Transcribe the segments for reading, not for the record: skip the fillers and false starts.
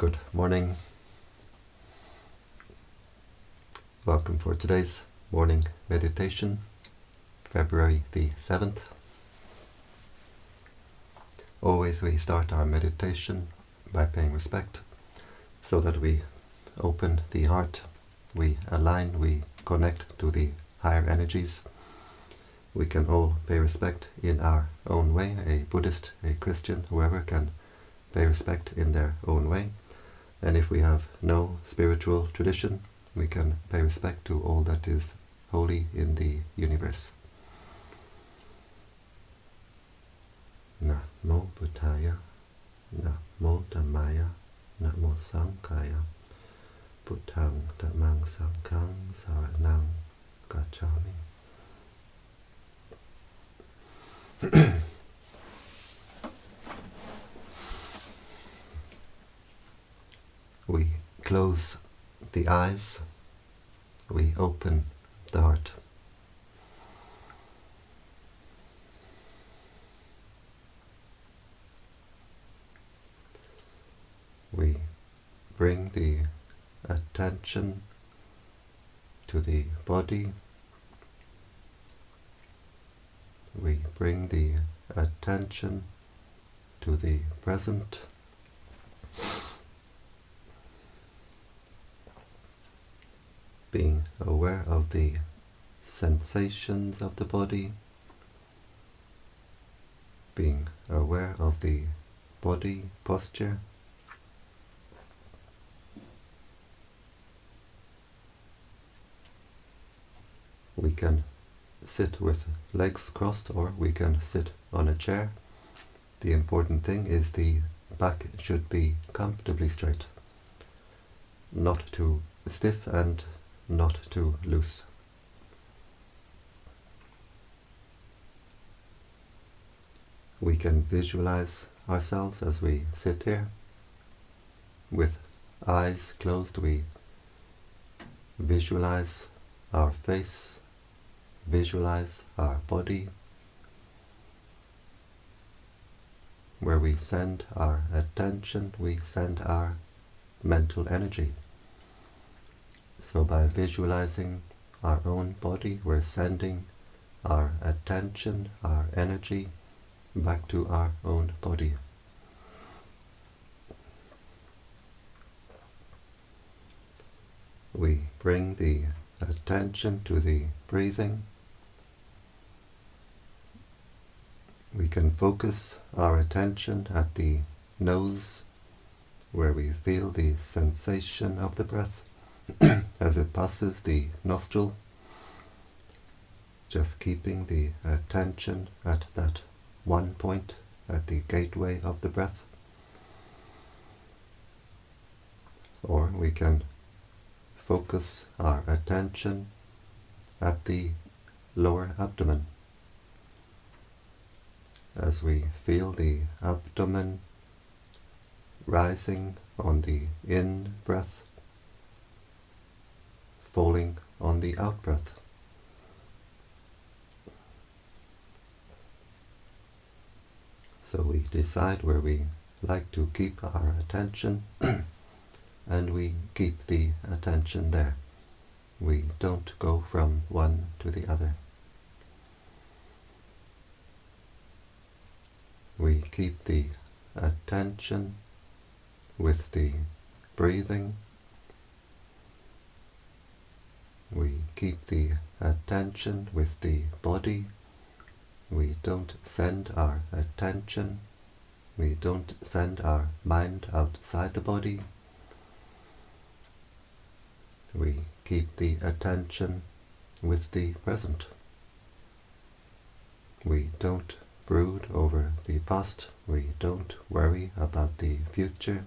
Good morning. Welcome for today's morning meditation, February the 7th. Always we start our meditation by paying respect so that we open the heart, we align, we connect to the higher energies. We can all pay respect in our own way. A Buddhist, a Christian, whoever can pay respect in their own way. And if we have no spiritual tradition, we can pay respect to all that is holy in the universe. Namo Buddhaya, Namo Dhammaya, Namo Sanghaya, Buddhang Dhammang Sanghang Saranang Gacchami. We close the eyes, we open the heart. We bring the attention to the body. We bring the attention to the present. Being aware of the sensations of the body, being aware of the body posture, we can sit with legs crossed or we can sit on a chair. The important thing is the back should be comfortably straight, not too stiff and not too loose. We can visualize ourselves as we sit here. With eyes closed, we visualize our face, visualize our body, where we send our attention, we send our mental energy. So by visualizing our own body, we're sending our attention, our energy back to our own body. We bring the attention to the breathing. We can focus our attention at the nose, where we feel the sensation of the breath as it passes the nostril, just keeping the attention at that one point, at the gateway of the breath. Or we can focus our attention at the lower abdomen, as we feel the abdomen rising on the in-breath, falling on the out-breath. So we decide where we like to keep our attention and we keep the attention there. We don't go from one to the other. We keep the attention with the breathing. We keep the attention with the body. We don't send our attention, we don't send our mind outside the body. We keep the attention with the present. We don't brood over the past, we don't worry about the future.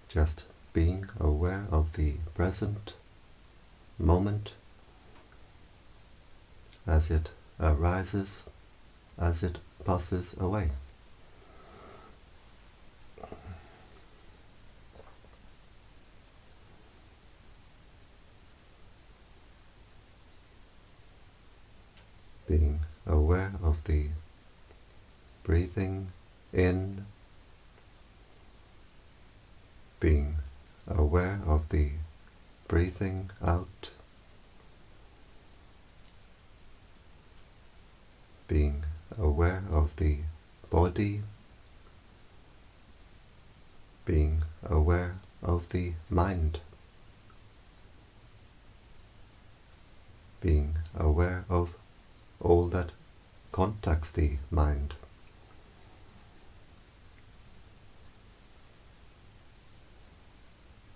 Just being aware of the present moment as it arises, as it passes away. Being aware of the breathing in being aware of the breathing out, being aware of the body, being aware of the mind, being aware of all that contacts the mind.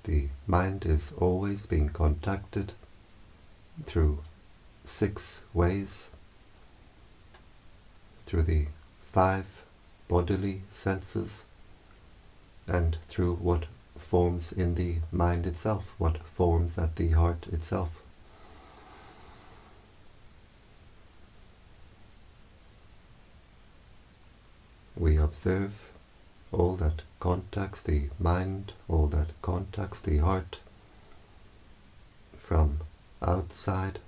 The mind is always being contacted through 6 ways, through the 5 bodily senses, and through what forms in the mind itself, what forms at the heart itself. We observe all that contacts the mind, all that contacts the heart, from outside,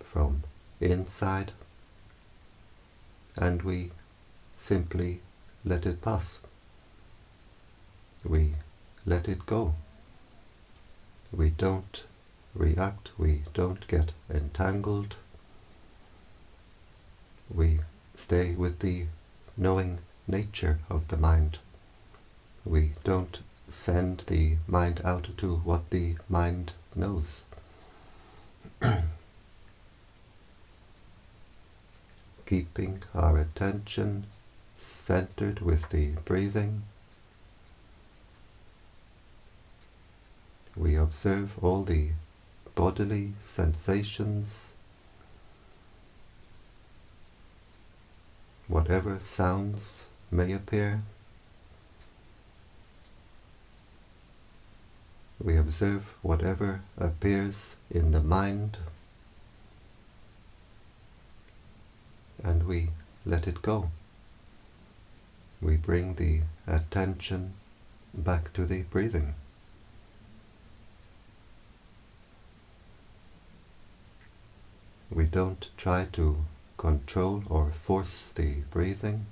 from inside, and we simply let it pass. We let it go. We don't react, we don't get entangled. We stay with the knowing nature of the mind. We don't send the mind out to what the mind knows. Keeping our attention centered with the breathing, we observe all the bodily sensations, whatever sounds may appear. We observe whatever appears in the mind, and we let it go. We bring the attention back to the breathing. We don't try to control or force the breathing.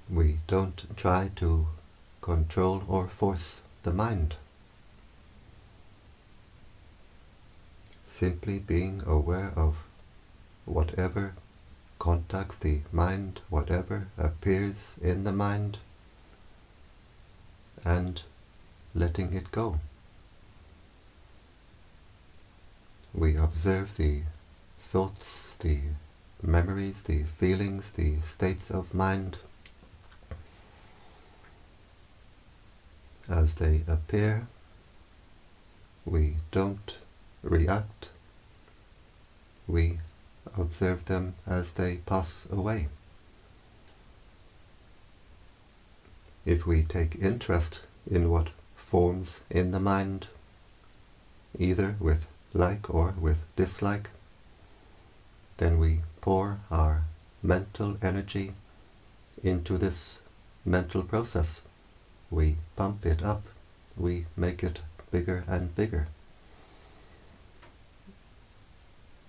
We don't try to control or force the mind. Simply being aware of whatever contacts the mind, whatever appears in the mind, and letting it go. We observe the thoughts, the memories, the feelings, the states of mind as they appear. We don't react. We observe them as they pass away. If we take interest in what forms in the mind, either with like or with dislike, then we pour our mental energy into this mental process. We pump it up, we make it bigger and bigger.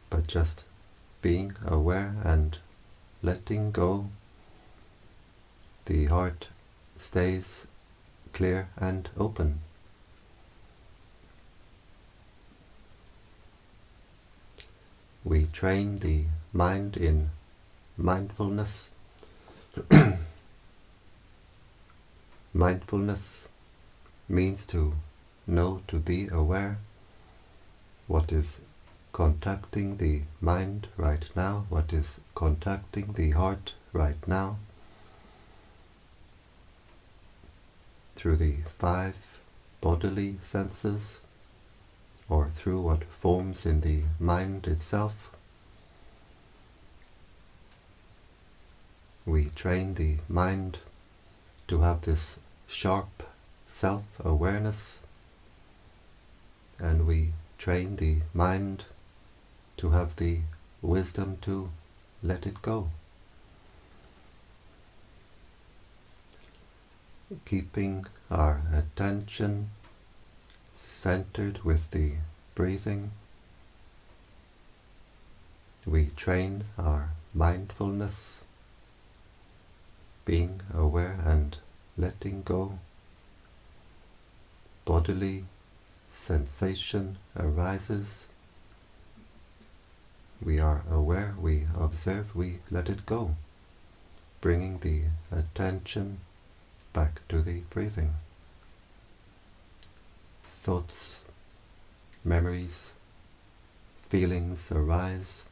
But just being aware and letting go, the heart stays clear and open. We train the mind in mindfulness. Mindfulness means to know, to be aware what is contacting the mind right now, what is contacting the heart right now, through the 5 bodily senses, or through what forms in the mind itself. We train the mind to have this sharp self-awareness, and we train the mind to have the wisdom to let it go. Keeping our attention centered with the breathing, we train our mindfulness being aware and letting go. Bodily sensation arises. We are aware, we observe, we let it go, bringing the attention back to the breathing. Thoughts, memories, feelings arise.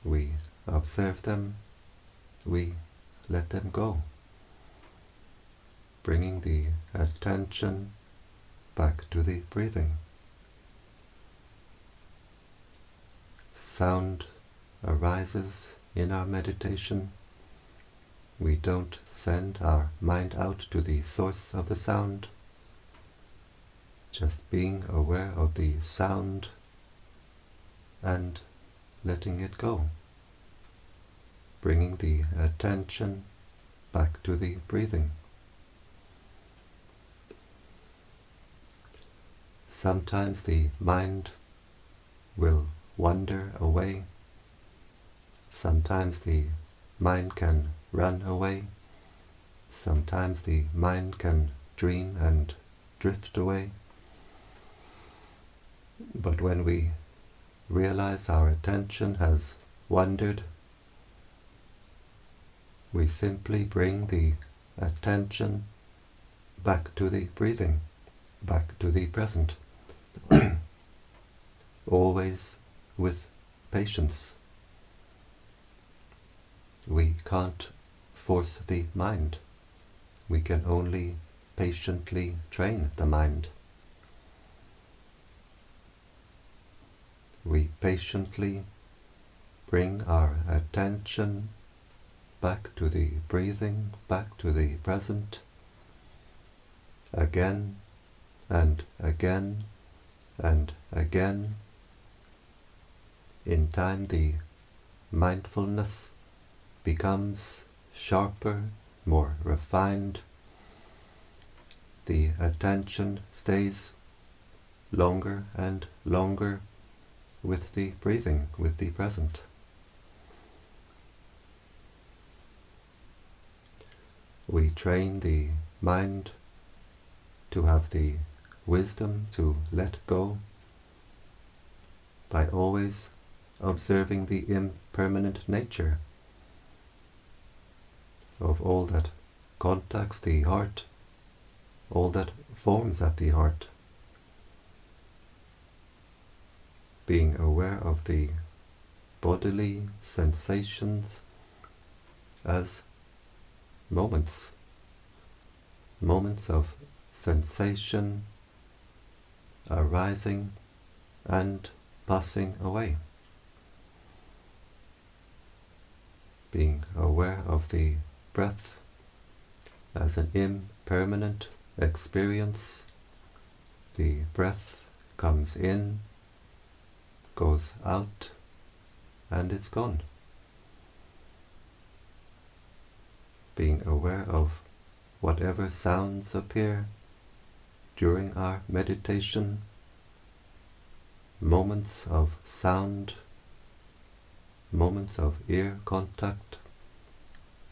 We observe them, we let them go, bringing the attention back to the breathing. Sound arises in our meditation. We don't send our mind out to the source of the sound, just being aware of the sound and letting it go, bringing the attention back to the breathing. Sometimes the mind will wander away. Sometimes the mind can run away. Sometimes the mind can dream and drift away. But when we realize our attention has wandered, we simply bring the attention back to the breathing, back to the present, always with patience. We can't force the mind. We can only patiently train the mind. We patiently bring our attention back to the breathing, back to the present, again and again and again. In time the mindfulness becomes sharper, more refined. The attention stays longer and longer with the breathing, with the present. We train the mind to have the wisdom to let go by always observing the impermanent nature of all that contacts the heart, all that forms at the heart. Being aware of the bodily sensations as moments of sensation arising and passing away. Being aware of the breath as an impermanent experience. The breath comes in, goes out, and it's gone. Being aware of whatever sounds appear during our meditation, moments of sound, moments of ear contact,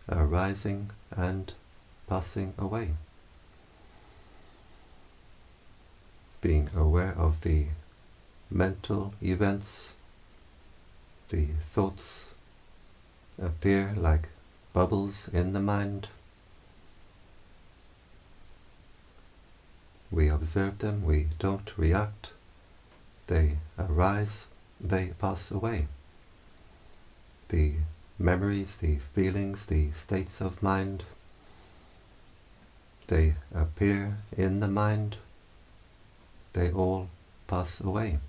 arising and passing away. Being aware of the mental events, the thoughts appear like bubbles in the mind. We observe them, we don't react. They arise, they pass away. The memories, the feelings, the states of mind, they appear in the mind, they all pass away.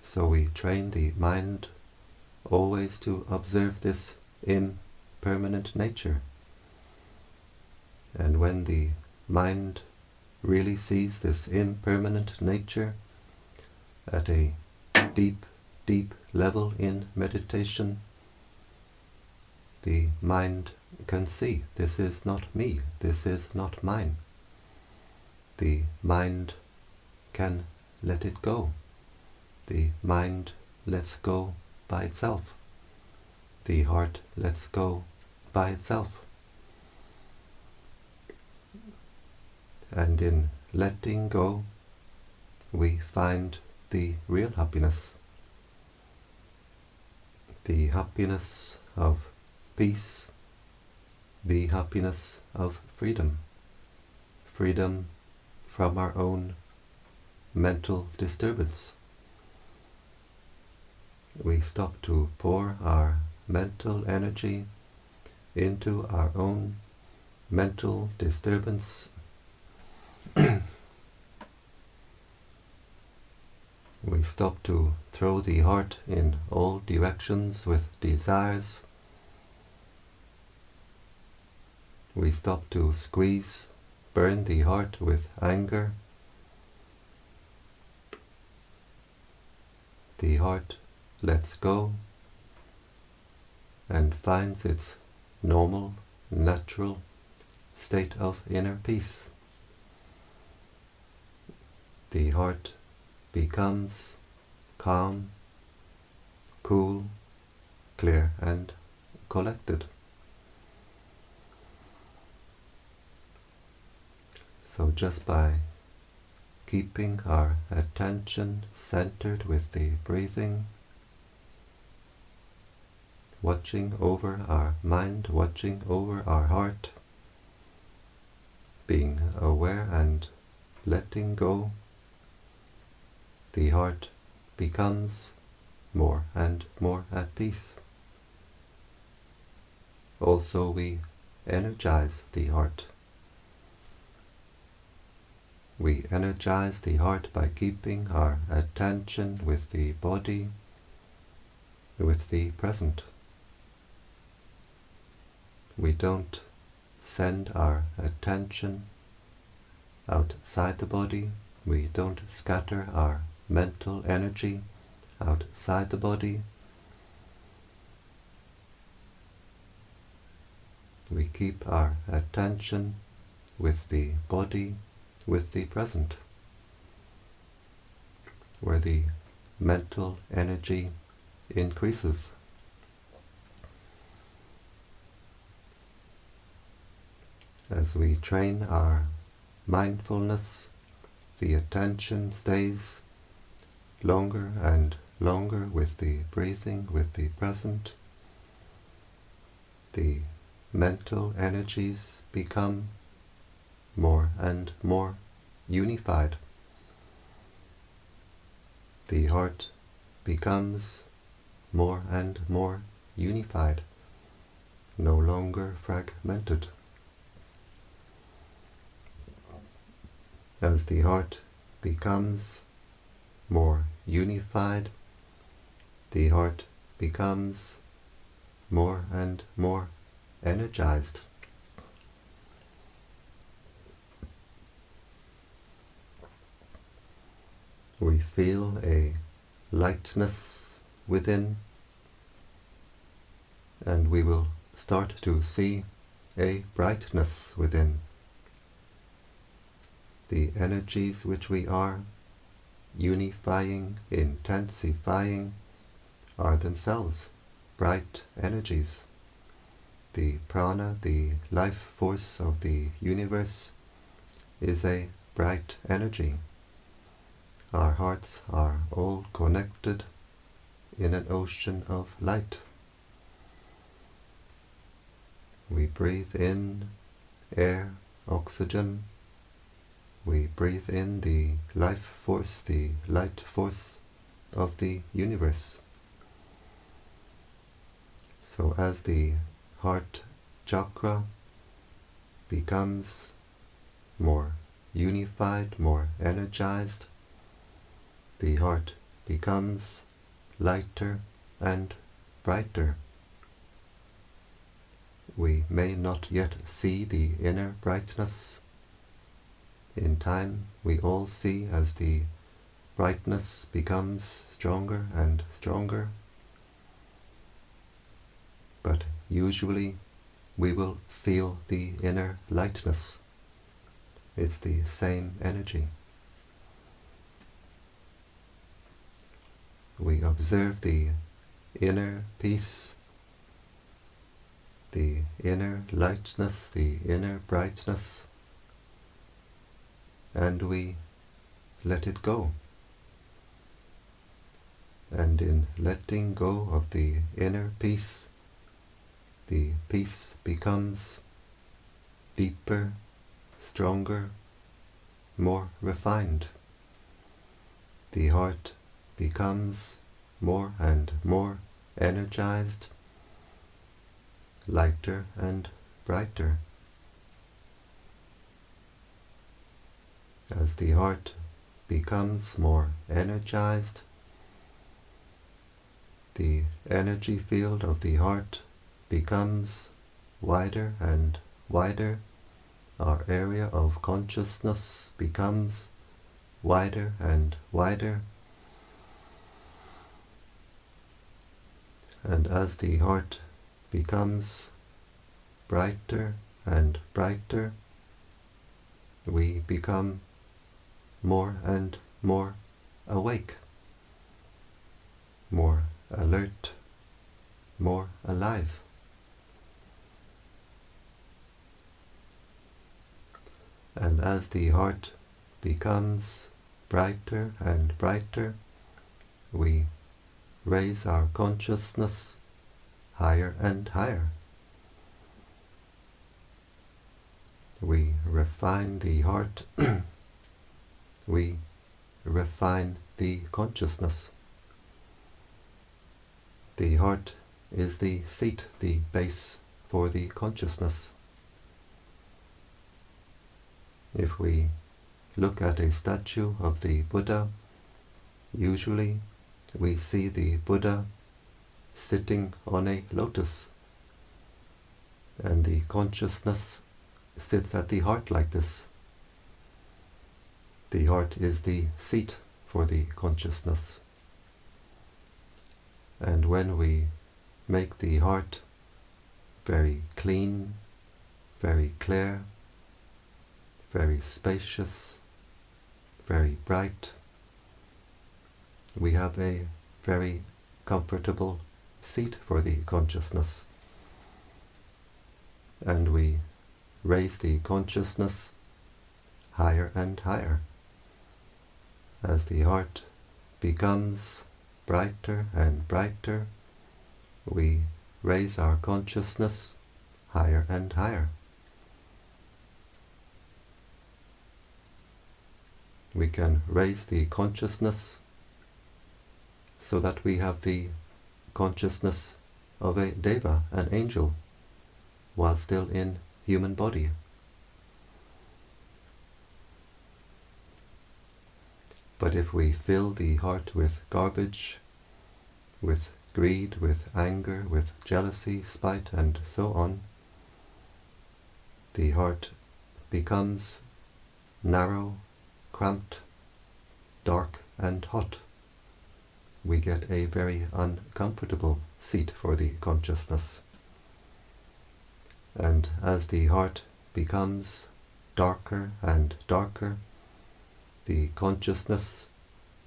So we train the mind always to observe this impermanent nature. And when the mind really sees this impermanent nature at a deep, deep level in meditation, the mind can see, this is not me, this is not mine. The mind can let it go. The mind lets go by itself. The heart lets go by itself. And in letting go, we find the real happiness. The happiness of peace, the happiness of freedom. Freedom from our own mental disturbance. We stop to pour our mental energy into our own mental disturbance. We stop to throw the heart in all directions with desires. We stop to squeeze, burn the heart with anger. The heart lets go and finds its normal, natural state of inner peace. The heart becomes calm, cool, clear and collected. So just by keeping our attention centered with the breathing, watching over our mind, watching over our heart, being aware and letting go, the heart becomes more and more at peace. Also, we energize the heart. We energize the heart by keeping our attention with the body, with the present. We don't send our attention outside the body. We don't scatter our mental energy outside the body. We keep our attention with the body, with the present, where the mental energy increases. As we train our mindfulness, the attention stays longer and longer with the breathing, with the present. The mental energies become more and more unified. The heart becomes more and more unified, no longer fragmented. As the heart becomes more unified, the heart becomes more and more energized. We feel a lightness within, and we will start to see a brightness within. The energies which we are unifying, intensifying, are themselves bright energies. The prana, the life force of the universe, is a bright energy. Our hearts are all connected in an ocean of light. We breathe in air, oxygen. We breathe in the life force, the light force of the universe. So as the heart chakra becomes more unified, more energized, the heart becomes lighter and brighter. We may not yet see the inner brightness. In time, we all see as the brightness becomes stronger and stronger. But usually, we will feel the inner lightness. It's the same energy. We observe the inner peace, the inner lightness, the inner brightness, and we let it go. And in letting go of the inner peace, the peace becomes deeper, stronger, more refined. The heart becomes more and more energized, lighter and brighter. As the heart becomes more energized, the energy field of the heart becomes wider and wider. Our area of consciousness becomes wider and wider. And as the heart becomes brighter and brighter, we become more and more awake, more alert, more alive. And as the heart becomes brighter and brighter, we raise our consciousness higher and higher. We refine the heart, we refine the consciousness. The heart is the seat, the base for the consciousness. If we look at a statue of the Buddha, usually we see the Buddha sitting on a lotus, and the consciousness sits at the heart like this. The heart is the seat for the consciousness. And when we make the heart very clean, very clear, very spacious, very bright, we have a very comfortable seat for the consciousness. And we raise the consciousness higher and higher. As the heart becomes brighter and brighter, we raise our consciousness higher and higher. We can raise the consciousness so that we have the consciousness of a deva, an angel, while still in human body. But if we fill the heart with garbage, with greed, with anger, with jealousy, spite, and so on, the heart becomes narrow, cramped, dark, and hot. We get a very uncomfortable seat for the consciousness. And as the heart becomes darker and darker, the consciousness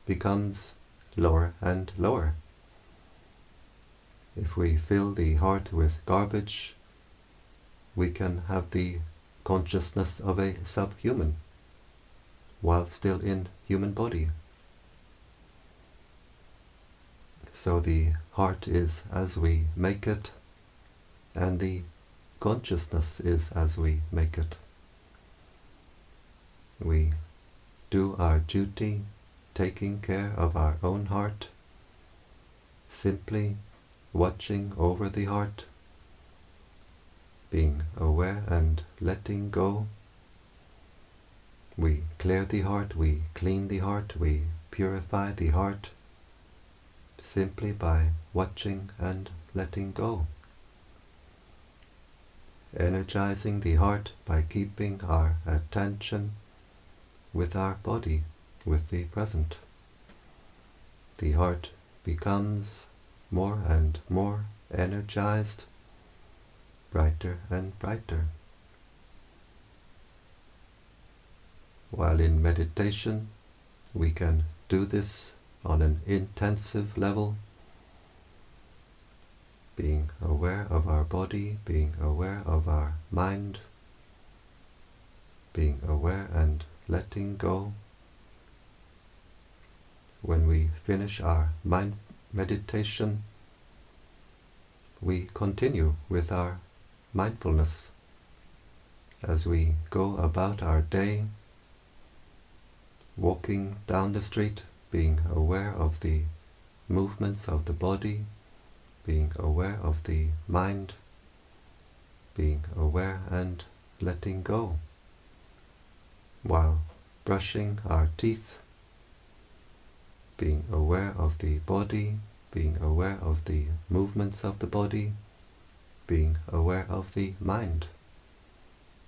becomes lower and lower. If we fill the heart with garbage, we can have the consciousness of a subhuman, while still in human body. So the heart is as we make it, and the consciousness is as we make it. We do our duty, taking care of our own heart, simply watching over the heart, being aware and letting go. We clear the heart, we clean the heart, we purify the heart, simply by watching and letting go. Energizing the heart by keeping our attention with our body, with the present. The heart becomes more and more energized, brighter and brighter. While in meditation, we can do this on an intensive level, being aware of our body, being aware of our mind, being aware and letting go. When we finish our mind meditation, we continue with our mindfulness as we go about our day, walking down the street, being aware of the movements of the body, being aware of the mind, being aware and letting go, while brushing our teeth, being aware of the body, being aware of the movements of the body, being aware of the mind,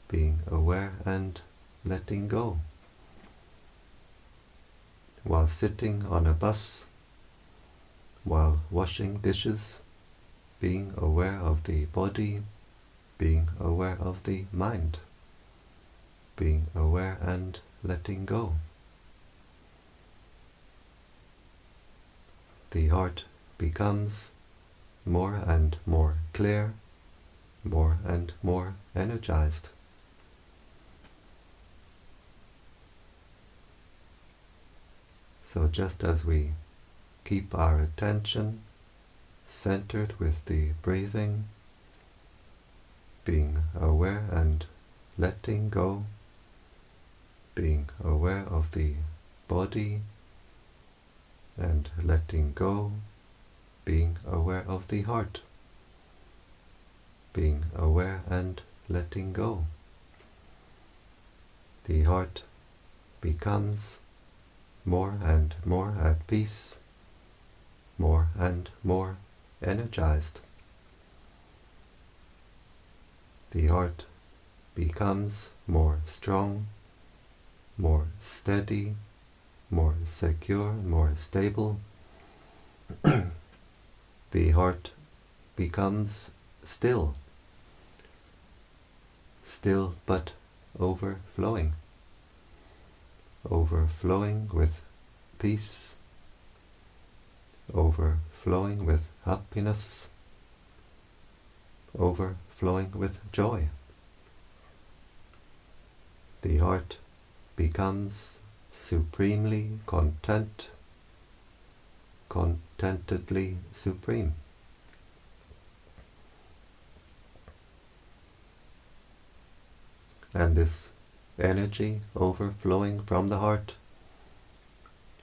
being aware and letting go, while sitting on a bus, while washing dishes, being aware of the body, being aware of the mind, being aware and letting go. The heart becomes more and more clear, more and more energized. So just as we keep our attention centered with the breathing, being aware and letting go, being aware of the body and letting go, being aware of the heart, being aware and letting go. The heart becomes more and more at peace, more and more energized. The heart becomes more strong, more steady, more secure, more stable. The heart becomes still, still but overflowing, overflowing with peace, overflowing with happiness, overflowing with joy. The heart becomes supremely content, contentedly supreme. And this energy overflowing from the heart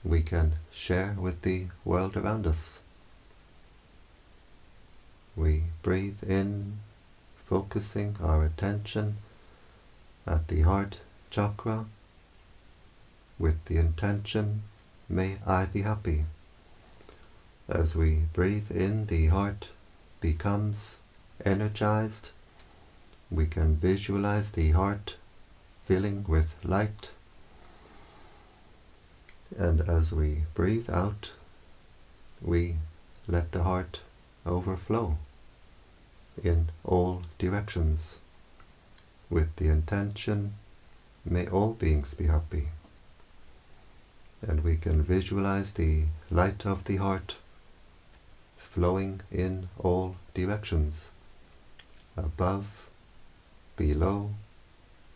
we can share with the world around us. We breathe in, focusing our attention at the heart chakra with the intention, may I be happy. As we breathe in, the heart becomes energized. We can visualize the heart filling with light. And as we breathe out, we let the heart overflow in all directions with the intention, may all beings be happy. And we can visualize the light of the heart flowing in all directions, above, below,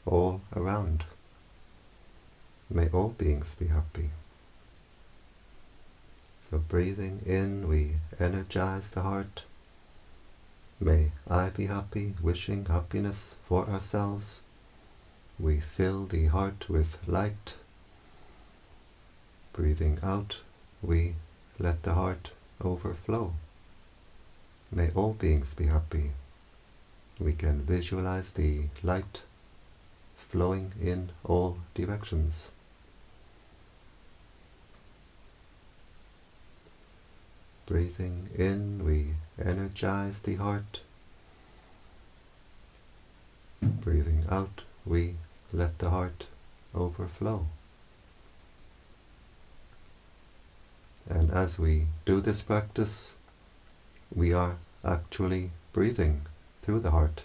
all around. May all beings be happy. So breathing in, we energize the heart. May I be happy, wishing happiness for ourselves. We fill the heart with light. Breathing out, we let the heart overflow. May all beings be happy. We can visualize the light flowing in all directions. Breathing in, we energize the heart. Breathing out, we let the heart overflow. And as we do this practice, we are actually breathing through the heart,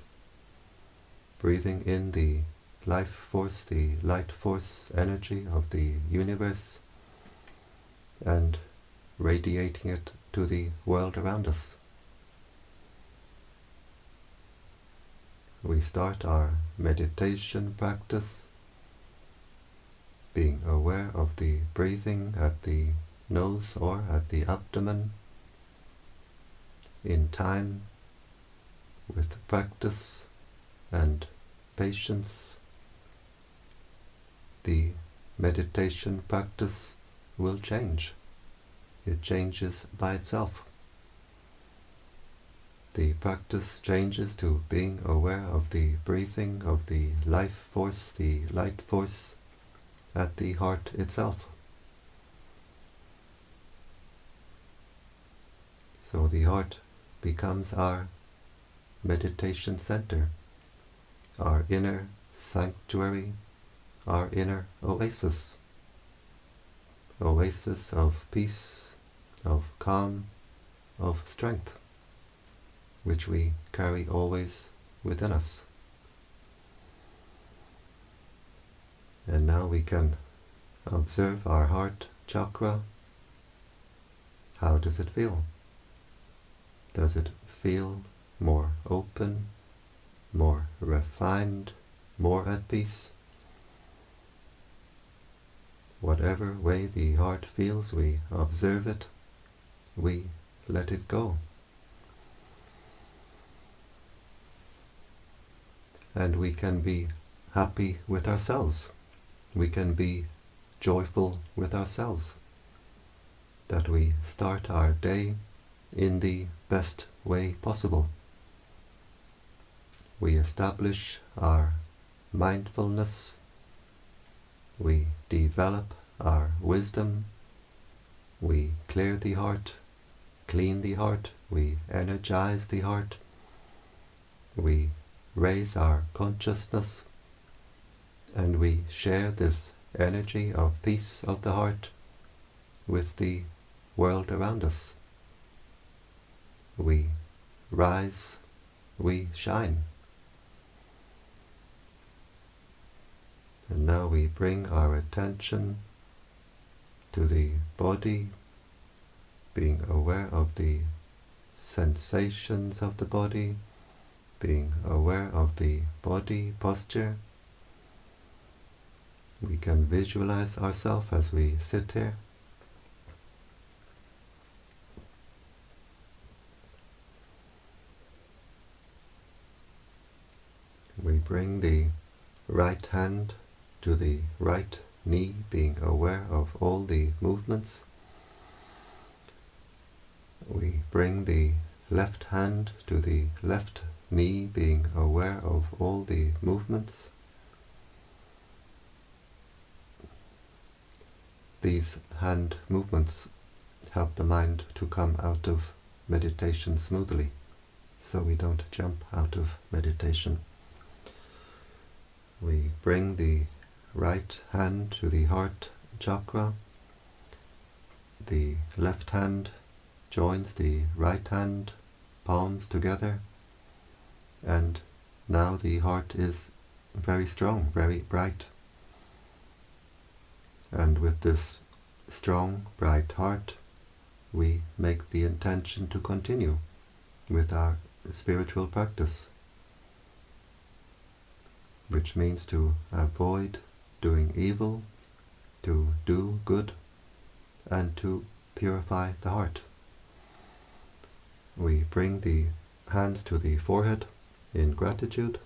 breathing in the life force, the light force energy of the universe, and radiating it to the world around us. we start our meditation practice, being aware of the breathing at the nose or at the abdomen, in time, with practice and patience, the meditation practice will change. It changes by itself. The practice changes to being aware of the breathing, of the life force, the light force at the heart itself. So the heart becomes our meditation center, our inner sanctuary, our inner oasis of peace, of calm, of strength, which we carry always within us. And now we can observe our heart chakra. How does it feel? Does it feel more open, more refined, more at peace? Whatever way the heart feels, we observe it, we let it go. And we can be happy with ourselves. We can be joyful with ourselves that we start our day in the best way possible. We establish our mindfulness, we develop our wisdom, we clear the heart, clean the heart, we energize the heart, we raise our consciousness, and we share this energy of peace of the heart with the world around us. We rise, we shine. And now we bring our attention to the body, being aware of the sensations of the body, being aware of the body posture. We can visualize ourselves as we sit here. We bring the right hand to the right knee, being aware of all the movements. We bring the left hand to the left knee, being aware of all the movements. These hand movements help the mind to come out of meditation smoothly, so we don't jump out of meditation. We bring the right hand to the heart chakra. The left hand joins the right hand, palms together, and now the heart is very strong, very bright. And with this strong, bright heart, we make the intention to continue with our spiritual practice, which means to avoid doing evil, to do good, and to purify the heart. We bring the hands to the forehead in gratitude,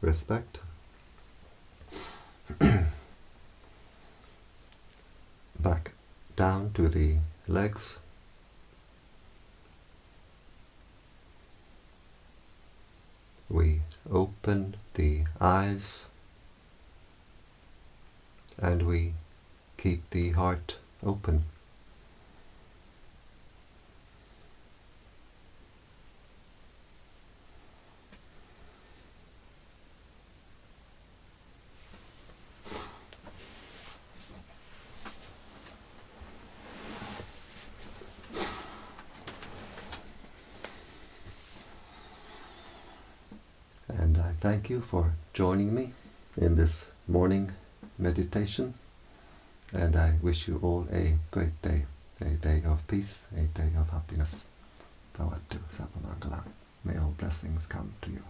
respect. Back down to the legs. We open the eyes and we keep the heart open. And I thank you for joining me in this morning meditation, and I wish you all a great day, a day of peace, a day of happiness. Bhavatu Sarvamangalam. May all blessings come to you.